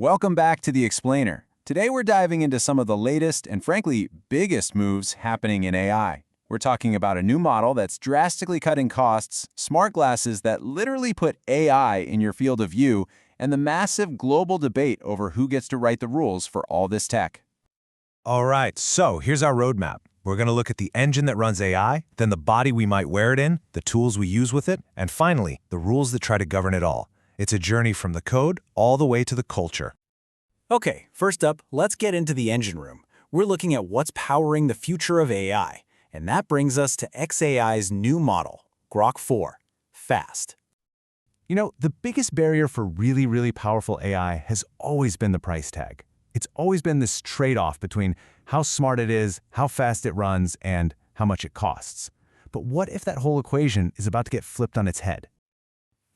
Welcome back to The Explainer. Today we're diving into some of the latest and frankly biggest moves happening in AI. We're talking about a new model that's drastically cutting costs, smart glasses that literally put AI in your field of view, and the massive global debate over who gets to write the rules for all this tech. All right, so here's our roadmap. We're going to look at the engine that runs AI, then the body we might wear it in, the tools we use with it, and finally, the rules that try to govern it all. It's a journey from the code all the way to the culture. Okay, first up, let's get into the engine room. We're looking at what's powering the future of AI, and that brings us to xAI's new model, Grok 4, Fast. You know, the biggest barrier for really powerful AI has always been the price tag. It's always been this trade-off between how smart it is, how fast it runs, and how much it costs. But what if that whole equation is about to get flipped on its head?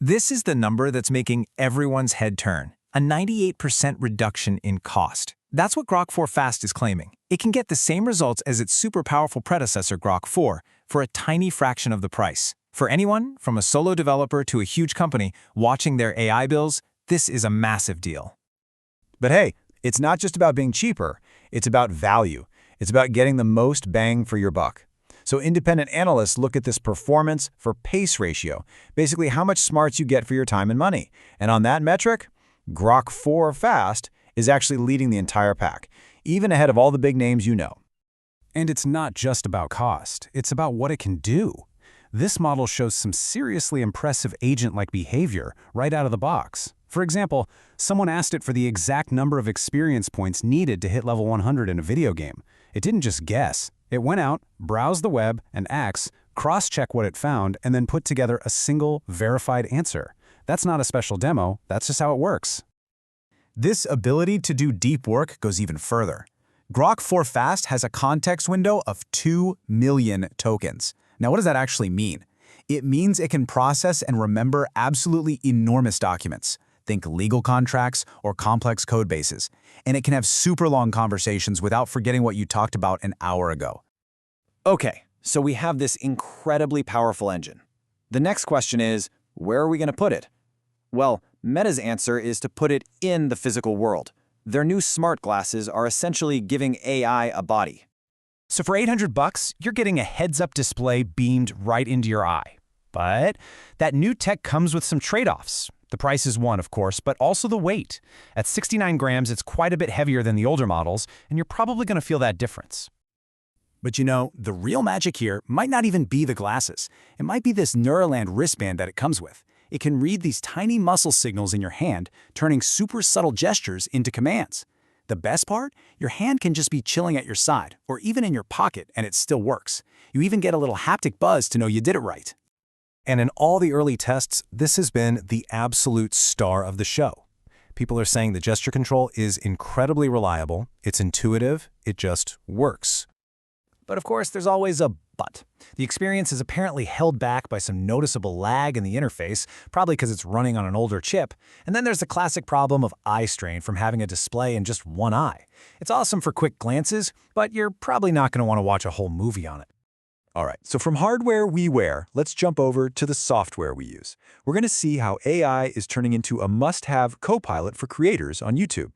This is the number that's making everyone's head turn, a 98% reduction in cost. That's what Grok 4 Fast is claiming. It can get the same results as its super powerful predecessor Grok 4 for a tiny fraction of the price. For anyone, from a solo developer to a huge company, watching their AI bills, this is a massive deal. But hey, it's not just about being cheaper, it's about value. It's about getting the most bang for your buck. So independent analysts look at this performance for pace ratio, basically how much smarts you get for your time and money. And on that metric, Grok 4 Fast is actually leading the entire pack, even ahead of all the big names you know. And it's not just about cost, it's about what it can do. This model shows some seriously impressive agent-like behavior right out of the box. For example, someone asked it for the exact number of experience points needed to hit level 100 in a video game. It didn't just guess. It went out, browsed the web, and asked, cross-check what it found, and then put together a single, verified answer. That's not a special demo, that's just how it works. This ability to do deep work goes even further. Grok 4 Fast has a context window of 2 million tokens. Now, what does that actually mean? It means it can process and remember absolutely enormous documents. Think legal contracts or complex code bases. And it can have super long conversations without forgetting what you talked about an hour ago. Okay, so we have this incredibly powerful engine. The next question is, where are we going to put it? Well, Meta's answer is to put it in the physical world. Their new smart glasses are essentially giving AI a body. So for $800, you're getting a heads-up display beamed right into your eye. But that new tech comes with some trade-offs. The price is one, of course, but also the weight. At 69 grams, it's quite a bit heavier than the older models, and you're probably going to feel that difference. But you know, the real magic here might not even be the glasses. It might be this Neuralband wristband that it comes with. It can read these tiny muscle signals in your hand, turning super subtle gestures into commands. The best part? Your hand can just be chilling at your side, or even in your pocket, and it still works. You even get a little haptic buzz to know you did it right. And in all the early tests, this has been the absolute star of the show. People are saying the gesture control is incredibly reliable, it's intuitive, it just works. But of course, there's always a but. The experience is apparently held back by some noticeable lag in the interface, probably because it's running on an older chip. And then there's the classic problem of eye strain from having a display in just one eye. It's awesome for quick glances, but you're probably not going to want to watch a whole movie on it. All right, so from hardware we wear, let's jump over to the software we use. We're going to see how AI is turning into a must-have co-pilot for creators on YouTube.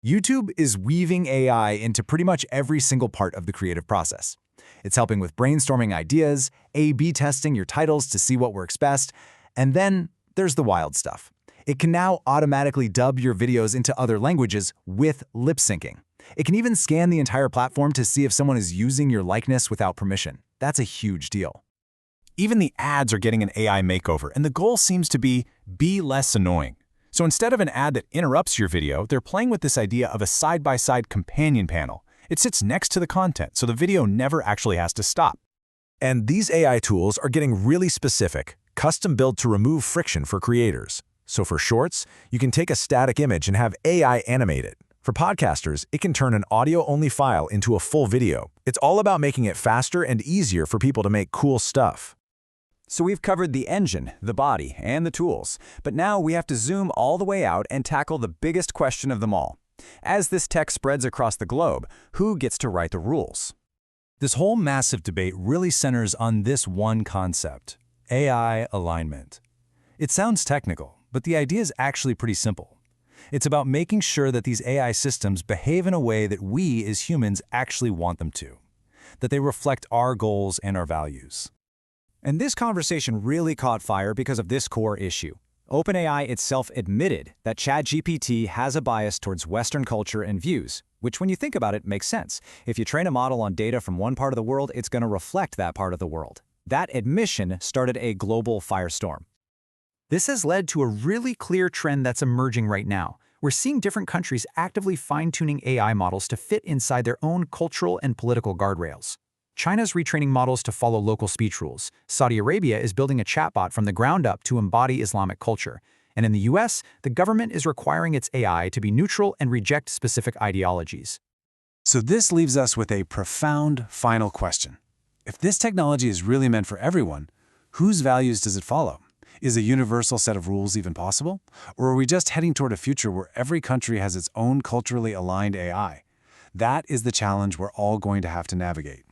YouTube is weaving AI into pretty much every single part of the creative process. It's helping with brainstorming ideas, A/B testing your titles to see what works best, and then there's the wild stuff. It can now automatically dub your videos into other languages with lip syncing. It can even scan the entire platform to see if someone is using your likeness without permission. That's a huge deal. Even the ads are getting an AI makeover, and the goal seems to be less annoying. So instead of an ad that interrupts your video, they're playing with this idea of a side-by-side companion panel. It sits next to the content, so the video never actually has to stop. And these AI tools are getting really specific, custom-built to remove friction for creators. So for shorts, you can take a static image and have AI animate it. For podcasters, it can turn an audio-only file into a full video. It's all about making it faster and easier for people to make cool stuff. So we've covered the engine, the body, and the tools. But now we have to zoom all the way out and tackle the biggest question of them all. As this tech spreads across the globe, who gets to write the rules? This whole massive debate really centers on this one concept: AI alignment. It sounds technical, but the idea is actually pretty simple. It's about making sure that these AI systems behave in a way that we as humans actually want them to, that they reflect our goals and our values. And this conversation really caught fire because of this core issue. OpenAI itself admitted that ChatGPT has a bias towards Western culture and views, which when you think about it makes sense. If you train a model on data from one part of the world, it's going to reflect that part of the world. That admission started a global firestorm. This has led to a really clear trend that's emerging right now. We're seeing different countries actively fine-tuning AI models to fit inside their own cultural and political guardrails. China's retraining models to follow local speech rules. Saudi Arabia is building a chatbot from the ground up to embody Islamic culture. And in the US, the government is requiring its AI to be neutral and reject specific ideologies. So this leaves us with a profound final question. If this technology is really meant for everyone, whose values does it follow? Is a universal set of rules even possible? Or are we just heading toward a future where every country has its own culturally aligned AI? That is the challenge we're all going to have to navigate.